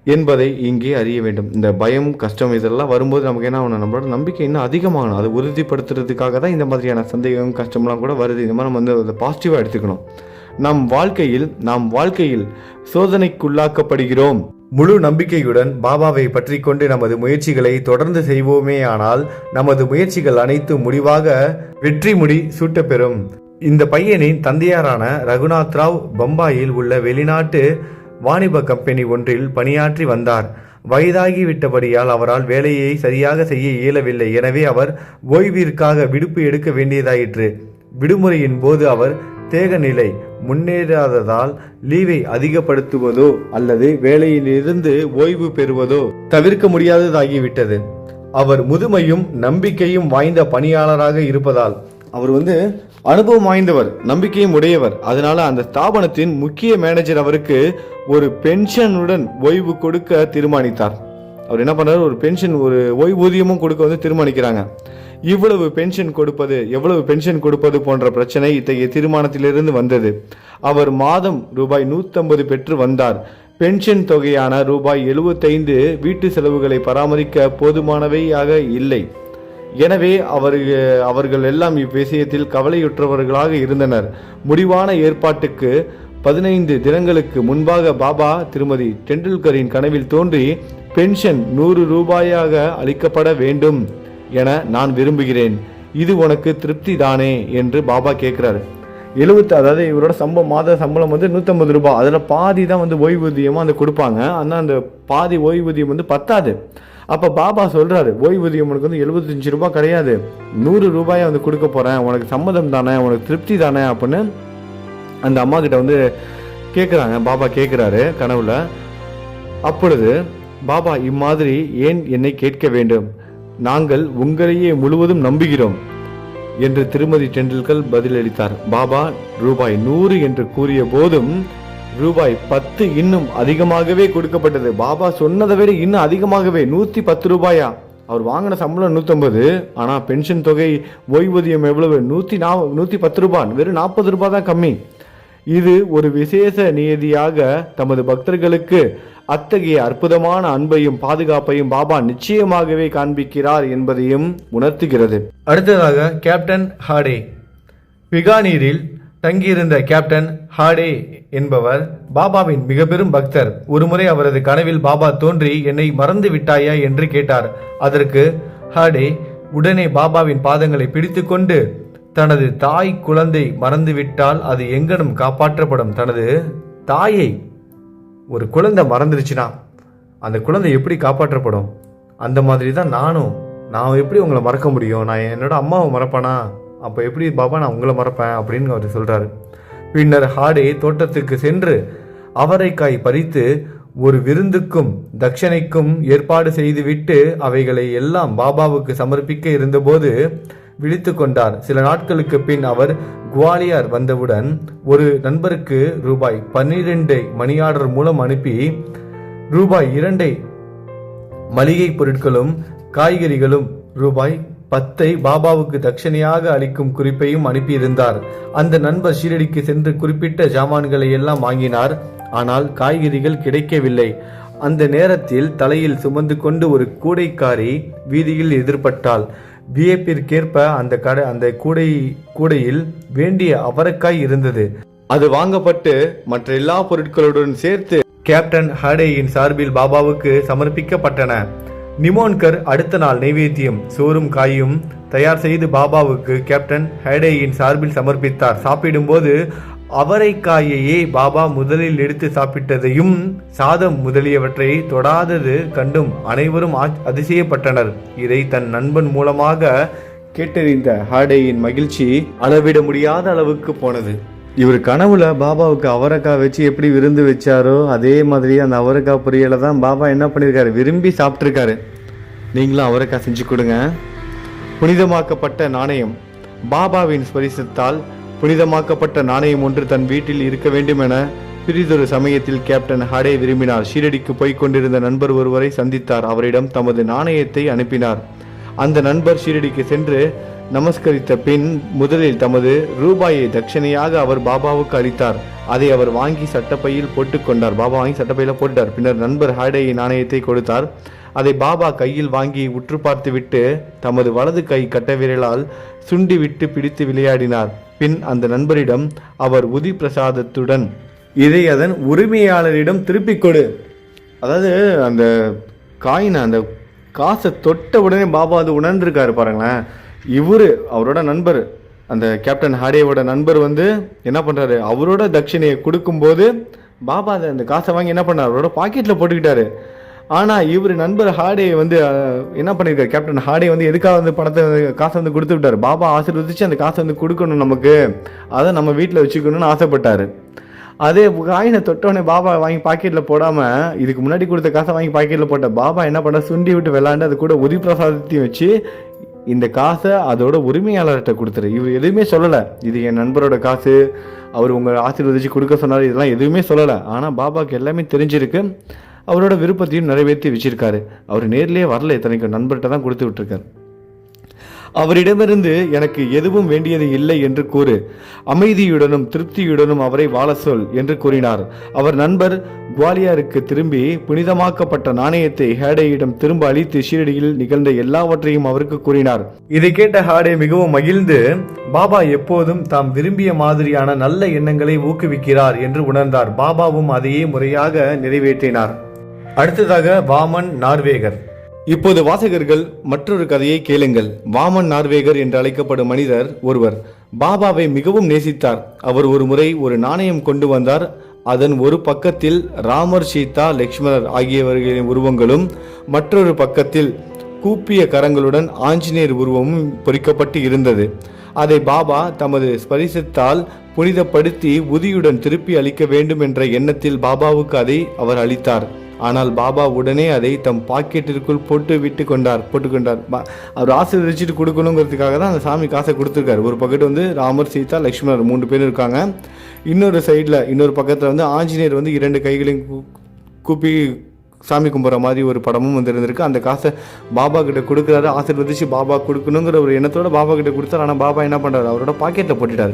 என்பதை இங்கே அறிய வேண்டும். இந்த பயம், கஷ்டம் இதெல்லாம் வரும்போது நமக்கு என்ன ஆகணும், நம்மளோட நம்பிக்கை இன்னும் அதிகமாகணும். அதை உறுதிப்படுத்துறதுக்காக தான் இந்த மாதிரியான சந்தேகம், கஷ்டம்லாம் கூட வருது. இந்த மாதிரி நம்ம வந்து அதை பாசிட்டிவாக எடுத்துக்கணும். நாம் வாழ்க்கையில் சோதனைக்குள்ளாக்கப்படுகிறோம். முழு நம்பிக்கையுடன் பாபாவை பற்றி கொண்டு நமது முயற்சிகளை தொடர்ந்து செய்வோமேயானால் நமது முயற்சிகள் அனைத்து முடிவாக வெற்றி முடி சூட்டப்பெறும். இந்த பையனின் தந்தையாரான ரகுநாத் ராவ் பம்பாயில் உள்ள வெளிநாட்டு வாணிப கம்பெனி ஒன்றில் பணியாற்றி வந்தார். வயதாகிவிட்டபடியால் அவரால் வேலையை சரியாக செய்ய இயலவில்லை. எனவே அவர் ஓய்விற்காக விடுப்பு எடுக்க வேண்டியதாயிற்று. விடுமுறையின் போது அவர் தேகநிலை முன்னேறாததால் லீவை அதிகப்படுத்துவதோ அல்லது வேலையிலிருந்து ஓய்வு பெறுவதோ தவிர்க்க முடியாததாகிவிட்டது. அவர் முதுமையும் நம்பிக்கையும் வாய்ந்த பணியாளராக இருப்பதால், அவர் அனுபவம் வாய்ந்தவர், நம்பிக்கையும் உடையவர். அதனால அந்த ஸ்தாபனத்தின் முக்கிய மேனேஜர் அவருக்கு ஒரு பென்ஷனுடன் ஓய்வு கொடுக்க தீர்மானித்தார். அவர் என்ன பண்றாரு, ஒரு பென்ஷன், ஒரு ஓய்வூதியமும் கொடுக்க தீர்மானிக்கிறாங்க. எவ்வளவு பென்ஷன் கொடுப்பது போன்ற பிரச்சனை இத்தகைய தீர்மானத்திலிருந்து வந்தது. அவர் மாதம் ரூபாய் 150 பெற்று வந்தார். பென்ஷன் தொகையான ரூபாய் 75 வீட்டு செலவுகளை பராமரிக்க போதுமானவையாக இல்லை. எனவே அவர்கள் எல்லாம் இவ்விஷயத்தில் கவலையுற்றவர்களாக இருந்தனர். முடிவான ஏற்பாட்டுக்கு 15 தினங்களுக்கு முன்பாக பாபா திருமதி டெண்டுல்கரின் கனவில் தோன்றி, பென்ஷன் 100 ரூபாயாக அளிக்கப்பட வேண்டும் என நான் விரும்புகிறேன். இது உனக்கு திருப்தி தானே என்று பாபா கேட்கிறாரு. அதாவது இவரோட மாத சம்பளம் 150 ரூபாய். அதில் பாதி தான் ஓய்வூதியமாக கொடுப்பாங்க. ஆனால் அந்த பாதி ஓய்வூதியம் பத்தாது. அப்போ பாபா சொல்றாரு, ஓய்வூதியம் உனக்கு 75 ரூபாய் கிடையாது, 100 ரூபாயை கொடுக்க போறேன், உனக்கு சம்மதம் தானே, உனக்கு திருப்தி தானே அப்படின்னு அந்த அம்மா கிட்ட கேட்குறாங்க. பாபா கேட்குறாரு கனவுல. அப்பொழுது பாபா, இம்மாதிரி ஏன் என்னை கேட்க வேண்டும், நாங்கள் உங்களையே முழுவதும் நம்புகிறோம் என்று திருமதி டெண்டுல்கர் பதிலளித்தார். பாபா ரூபாய் 100 என்று கூறிய போதும் ரூபாய் 10 இன்னும் அதிகமாகவே கொடுக்கப்பட்டது. பாபா சொன்னதை விட இன்னும் அதிகமாகவே 110 ரூபாயா. அவர் வாங்கின சம்பளம் 150, ஆனா பென்ஷன் தொகை ஓய்வூதியம் எவ்வளவு, 110 ரூபாய், வெறும் 40 ரூபாய் தான் கம்மி. இது ஒரு விசேஷ நியதியாக தமது பக்தர்களுக்கு அத்தகைய அற்புதமான அன்பையும் பாதுகாப்பையும் பாபா நிச்சயமாகவே காண்பிக்கிறார் என்பதையும் உணர்த்துகிறது. அடுத்ததாக கேப்டன் ஹாடே. பிகானீரில் தங்கியிருந்த கேப்டன் ஹாடே என்பவர் பாபாவின் மிக பெரும் பக்தர். ஒருமுறை அவரது கனவில் பாபா தோன்றி, என்னை மறந்து விட்டாயா என்று கேட்டார். அதற்கு ஹாடே உடனே பாபாவின் பாதங்களை பிடித்து கொண்டு, தனது தாய் குழந்தை மறந்துவிட்டால் அது எங்கனும் காப்பாற்றப்படும். தனது தாயை ஒரு குழந்தை மறந்துருச்சுன்னா அந்த குழந்தை எப்படி காப்பாற்றப்படும், அந்த மாதிரி தான் நான் எப்படி உங்களை மறக்க முடியும், நான் என்னோட அம்மாவை மறப்பேனா, அப்போ எப்படி பாபா நான் உங்களை மறப்பேன் அப்படின்னு அவர் சொல்றாரு. பின்னர் ஹாடே தோட்டத்துக்கு சென்று அவரைக்காய் பறித்து ஒரு விருந்துக்கும் தட்சணைக்கும் ஏற்பாடு செய்துவிட்டு அவைகளை எல்லாம் பாபாவுக்கு சமர்ப்பிக்க இருந்தபோது விழித்து கொண்டார். சில நாட்களுக்கு பின் அவர் குவாலியர் வந்தவுடன் ஒரு நண்பருக்கு ரூபாய் 12 மணி ஆர்டர் மூலம் அனுப்பி ரூபாய் 2 மளிகை பொருட்களும் காய்கறிகளும் ரூபாய் 10 பாபாவுக்கு தட்சணையாக அளிக்கும் குறிப்பையும் அனுப்பியிருந்தார். அந்த நண்பர் ஷீரடிக்கு சென்று குறிப்பிட்ட ஜாமான்களை எல்லாம் வாங்கினார். ஆனால் காய்கறிகள் கிடைக்கவில்லை. அந்த நேரத்தில் தலையில் சுமந்து கொண்டு ஒரு கூடைக்காரி வீதியில் எதிர்பட்டாள். வியப்பிற்கேற்ப அந்த கூடையில் வேண்டிய அவரைக்காய் இருந்தது. அது வாங்கப்பட்டு மற்ற எல்லா பொருட்களுடன் சேர்த்து கேப்டன் ஹாடேயின் சார்பில் பாபாவுக்கு சமர்ப்பிக்கப்பட்டன. நிமோன்கர் அடுத்த நாள் நைவேத்தியம் சோறும் காயும் தயார் செய்து பாபாவுக்கு கேப்டன் ஹாடேயின் சார்பில் சமர்ப்பித்தார். சாப்பிடும்போது அவரைக்காயையே பாபா முதலில் எடுத்து சாப்பிட்டதையும் சாதம் முதலியவற்றை தொடாதது கண்டும் அனைவரும் அதிசயப்பட்டனர். இதை தன் நண்பன் மூலமாக கேட்டறிந்த ஹாடேயின் மகிழ்ச்சி அளவிட முடியாத அளவுக்கு போனது. இவர் கனவுல பாபாவுக்கு அவரைக்காய் வச்சு எப்படி விருந்து வச்சாரோ அதே மாதிரி அந்த அவரைக்காய் பொரியலை தான் பாபா என்ன பண்ணியிருக்காரு, விரும்பி சாப்பிட்ருக்காரு. நீங்களும் அவரைக்காய் செஞ்சு கொடுங்க. புனிதமாக்கப்பட்ட நாணயம். பாபாவின் ஸ்பரிசத்தால் புனிதமாக்கப்பட்ட நாணயம் ஒன்று தன் வீட்டில் இருக்க வேண்டும் என பிரிதொரு சமயத்தில் கேப்டன் ஹாடே விரும்பினார். ஷீரடிக்கு போய்க் கொண்டிருந்த நண்பர் ஒருவரை சந்தித்தார். அவரிடம் தமது நாணயத்தை அனுப்பினார். அந்த நண்பர் ஷீரடிக்கு சென்று நமஸ்கரித்த பின் முதலில் தமது ரூபாயை தட்சணையாக அவர் பாபாவுக்கு அளித்தார். அதை அவர் வாங்கி சட்டப்பையில் போட்டுக்கொண்டார். பாபா வாங்கி சட்டப்பையில போட்டார். பின்னர் நண்பர் ஹாடேயின் நாணயத்தை கொடுத்தார். அதை பாபா கையில் வாங்கி உற்று பார்த்து விட்டு தமது வலது கை கட்ட விரலால் சுண்டி விட்டு பிடித்து விளையாடினார். பின் அந்த நண்பரிடம் அவர் உதி பிரசாதத்துடன் இதை அதன் உரிமையாளரிடம் திருப்பிக் கொடு, அதாவது அந்த காயினை அந்த காசை தொட்ட உடனே பாபா அது உணர்ந்திருக்காரு பாருங்களேன். அவரோட நண்பர் அந்த கேப்டன் ஹாடேவோட நண்பர் என்ன பண்றாரு, அவரோட தட்சிணையை கொடுக்கும்போது பாபா அந்த காசை வாங்கி என்ன பண்ணார், அவரோட பாக்கெட்ல போட்டுக்கிட்டாரு. ஆனால் இவர் நண்பர் ஹார்டே வந்து என்ன பண்ணியிருக்காரு, கேப்டன் ஹார்டே வந்து எதுக்காக வந்து பணத்தை காசை வந்து கொடுத்து விட்டார். பாபா ஆசீர்வதிச்சு அந்த காசை வந்து கொடுக்கணும் நமக்கு, அதை நம்ம வீட்டில் வச்சுக்கணும்னு ஆசைப்பட்டார். அதே காயினை தொட்டோடனே பாபா வாங்கி பாக்கெட்டில் போடாமல் இதுக்கு முன்னாடி கொடுத்த காசை வாங்கி பாக்கெட்டில் போட்ட பாபா என்ன பண்ண, சுண்டி விட்டு விளாண்டு அது கூட உதவி பிரசாதத்தையும் வச்சு இந்த காசை அதோட உரிமையாளர்கிட்ட கொடுத்துரு. இவர் எதுவுமே சொல்லலை, இது என் நண்பரோட காசு, அவர் உங்கள் ஆசீர்வதிச்சு கொடுக்க சொன்னார், இதெல்லாம் எதுவுமே சொல்லலை. ஆனால் பாபாவுக்கு எல்லாமே தெரிஞ்சிருக்கு, அவரோட விருப்பத்தையும் நிறைவேற்றி வச்சிருக்காரு. அவர் நேர்லேயே வரல, இத்தனைக்கும் நண்பர்கிட்ட தான் கொடுத்து விட்டுருக்காரு. அவரிடமிருந்து எனக்கு எதுவும் வேண்டியது இல்லை என்று கூறு, அமைதியுடனும் திருப்தியுடனும் அவரை வாழ சொல் என்று கூறினார். அவர் நண்பர் குவாலியருக்கு திரும்பி புனிதமாக்கப்பட்ட நாணயத்தை ஹேடேயிடம் திரும்ப அளித்து ஷீரடியில் நிகழ்ந்த எல்லாவற்றையும் அவருக்கு கூறினார். இதை கேட்ட ஹாடே மிகவும் மகிழ்ந்து பாபா எப்போதும் தாம் விரும்பிய மாதிரியான நல்ல எண்ணங்களை ஊக்குவிக்கிறார் என்று உணர்ந்தார். பாபாவும் அதையே முறையாக நிறைவேற்றினார். அடுத்ததாக வாமன் நார்வேகர். இப்போது வாசகர்கள் மற்றொரு கதையை கேளுங்கள். வாமன் நார்வேகர் என்று அழைக்கப்படும் மனிதர் ஒருவர் பாபாவை மிகவும் நேசித்தார். அவர் ஒரு முறை ஒரு நாணயம் கொண்டு வந்தார். அதன் ஒரு பக்கத்தில் ராமர், சீதா, லக்ஷ்மணர் ஆகியவர்களின் உருவங்களும் மற்றொரு பக்கத்தில் கூப்பிய கரங்களுடன் ஆஞ்சநேயர் உருவமும் பொறிக்கப்பட்டு இருந்தது. அதை பாபா தமது ஸ்பரிசத்தால் புனிதப்படுத்தி உதியுடன் திருப்பி அளிக்க வேண்டும் என்ற எண்ணத்தில் பாபாவுக்கு அதை அவர் அளித்தார். ஆனால் பாபா உடனே அதை தம் பாக்கெட்டிற்குள் போட்டுக்கொண்டார். அவர் ஆசீர்வதிச்சுட்டு கொடுக்கணுங்கிறதுக்காக தான் அந்த சாமி காசை கொடுத்துருக்காரு. ஒரு பக்கெட் வந்து ராமர், சீதா, லக்ஷ்மணர் 3 பேர் இருக்காங்க. இன்னொரு பக்கத்தில் வந்து ஆஞ்சநேயர் வந்து 2 கைகளையும் கூப்பி சாமி கும்பிட்ற மாதிரி ஒரு படமும் வந்து இருந்திருக்கு. அந்த காசை பாபா கிட்ட கொடுக்குறாரு, ஆசீர்வதிச்சு பாபா கொடுக்கணுங்கிற ஒரு எண்ணத்தோட பாபா கிட்ட கொடுத்தாரு. ஆனால் பாபா என்ன பண்ணுறாரு, அவரோட பாக்கெட்டில் போட்டுட்டார்.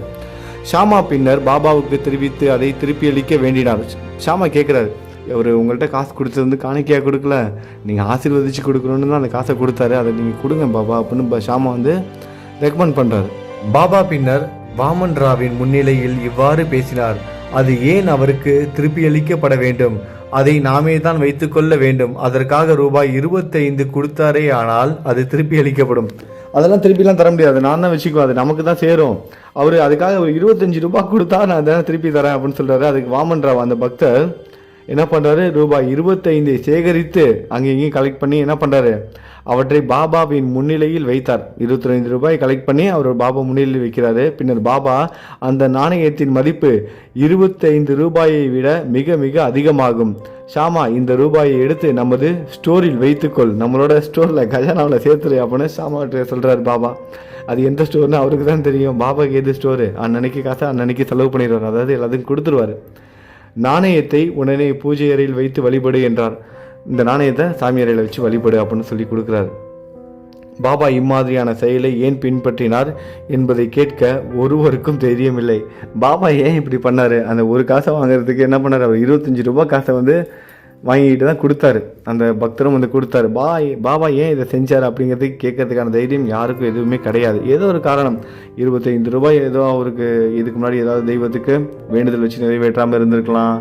ஷாமா பின்னர் பாபாவுக்கு தெரிவித்து அதை திருப்பி அளிக்க வேண்டினார். ஷாமா கேட்குறாரு, அவர் உங்கள்கிட்ட காசு கொடுத்தது வந்து காணிக்கையாக கொடுக்கல, நீங்கள் ஆசீர்வதிச்சு கொடுக்கணுன்னு தான் அந்த காசை கொடுத்தாரு, அதை நீங்கள் கொடுங்க பாபா அப்படின்னு ஷாமா வந்து ரெக்கமெண்ட் பண்ணுறாரு. பாபா பின்னர் வாமன் ராவின் முன்னிலையில் இவ்வாறு பேசினார். அது ஏன் அவருக்கு திருப்பி அளிக்கப்பட வேண்டும்? அதை நாமே தான் வைத்துக்கொள்ள வேண்டும். அதற்காக ரூபாய் 25 கொடுத்தாரே, ஆனால் அது திருப்பி அளிக்கப்படும். அதெல்லாம் திருப்பிலாம் தர முடியாது, நான் தான் வச்சுக்குவேன், அது நமக்கு தான் சேரும். அவர் அதுக்காக 25 ரூபாய் கொடுத்தா நான் அதெல்லாம் திருப்பி தரேன் அப்படின்னு சொல்கிறாரு. அதுக்கு வாமன் ராவ் அந்த பக்தர் என்ன பண்ணுறாரு, ரூபாய் 25 சேகரித்து அங்கே இங்கேயும் கலெக்ட் பண்ணி என்ன பண்ணுறாரு, அவற்றை பாபாவின் முன்னிலையில் வைத்தார். 25 ரூபாய் கலெக்ட் பண்ணி அவர் பாபா முன்னிலையில் வைக்கிறாரு. பின்னர் பாபா அந்த நாணயத்தின் மதிப்பு 25 ரூபாயை விட மிக மிக அதிகமாகும். ஷாமா, இந்த ரூபாயை எடுத்து நமது ஸ்டோரில் வைத்துக்கொள், நம்மளோட ஸ்டோரில் கஜானாவில் சேர்த்துரு அப்படின்னு ஷாமா சொல்கிறார் பாபா. அது எந்த ஸ்டோர்னு அவருக்கு தான் தெரியும். பாபாவுக்கு எது ஸ்டோரு, அன்னன்னைக்கு காசை அன்னன்னைக்கு செலவு பண்ணிடுவார், அதாவது எல்லாத்தையும் கொடுத்துருவார். நாணயத்தை உடனே பூஜை அறையில் வைத்து வழிபடு என்றார். இந்த நாணயத்தை சாமி அறையில் வச்சு வழிபடு அப்படின்னு சொல்லி கொடுக்குறாரு. பாபா இம்மாதிரியான செயலை ஏன் பின்பற்றினார் என்பதை கேட்க ஒருவருக்கும் தெரியவில்லை. பாபா ஏன் இப்படி பண்ணார்? அந்த ஒரு காசை வாங்குறதுக்கு என்ன பண்ணார், அவர் 25 ரூபாய் காசை வந்து வாங்கிட்டு தான் கொடுத்தாரு. அந்த பக்தரும் வந்து கொடுத்தாரு. பாபா ஏன் இதை செஞ்சார் அப்படிங்கிறதுக்கு கேட்கறதுக்கான தைரியம் யாருக்கும் எதுவுமே கிடையாது. ஏதோ ஒரு காரணம், 25 ரூபாய் ஏதோ அவருக்கு இதுக்கு முன்னாடி ஏதாவது தெய்வத்துக்கு வேண்டுதல் வச்சு நிறைவேற்றாமல் இருந்திருக்கலாம்,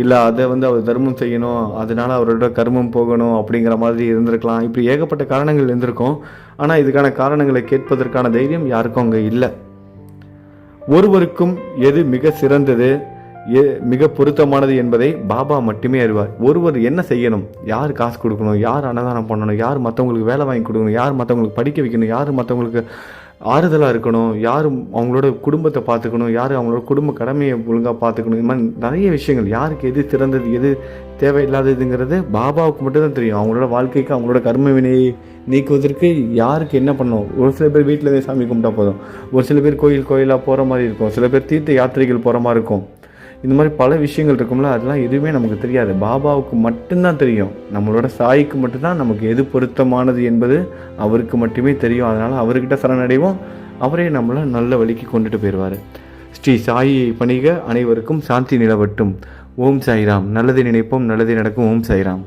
இல்லை அதை வந்து அவர் தர்மம் செய்யணும், அதனால அவரோட கர்மம் போகணும் அப்படிங்கிற மாதிரி இருந்திருக்கலாம். இப்படி ஏகப்பட்ட காரணங்கள் இருந்திருக்கும். ஆனால் இதுக்கான காரணங்களை கேட்பதற்கான தைரியம் யாருக்கும் அங்கே இல்லை. ஒருவருக்கும் எது மிக சிறந்தது, மிக பொருத்தமானது என்பதை பாபா மட்டுமே அறிவார். ஒருவர் என்ன செய்யணும், யார் காசு கொடுக்கணும், யார் அன்னதானம் பண்ணணும், யார் மற்றவங்களுக்கு வேலை வாங்கி கொடுக்கணும், யார் மற்றவங்களுக்கு படிக்க வைக்கணும், யார் மற்றவங்களுக்கு ஆறுதலாக இருக்கணும், யார் அவங்களோட குடும்பத்தை பார்த்துக்கணும், யார் அவங்களோட குடும்ப கடமையை ஒழுங்காக பார்த்துக்கணும், இது மாதிரி நிறைய விஷயங்கள். யாருக்கு எது சிறந்தது எது தேவையில்லாததுங்கிறது பாபாவுக்கு மட்டும்தான் தெரியும். அவங்களோட வாழ்க்கைக்கு அவங்களோட கர்ம வினையை நீக்குவதற்கு யாருக்கு என்ன பண்ணணும். ஒரு சில பேர் வீட்டில் சாமி கும்பிட்டா போதும், ஒரு சில பேர் கோயிலாக போகிற மாதிரி இருக்கும், சில பேர் தீர்த்த யாத்திரைகள் போகிற மாதிரி இருக்கும். இந்த மாதிரி பல விஷயங்கள் இருக்கும்ல, அதெல்லாம் எதுவுமே நமக்கு தெரியாது. பாபாவுக்கு மட்டும்தான் தெரியும். நம்மளோட சாய்க்கு மட்டும்தான் நமக்கு எது பொருத்தமானது என்பது அவருக்கு மட்டுமே தெரியும். அதனால் அவர்கிட்ட சரணடைவோம், அவரே நம்மளை நல்ல வழிக்கு கொண்டுட்டு போயிடுவார். ஸ்ரீ சாயியை பணிக, அனைவருக்கும் சாந்தி நிலவட்டும். ஓம் சாய்ராம். நல்லதை நினைப்போம், நல்லதை நடக்கும். ஓம் சாய்ராம்.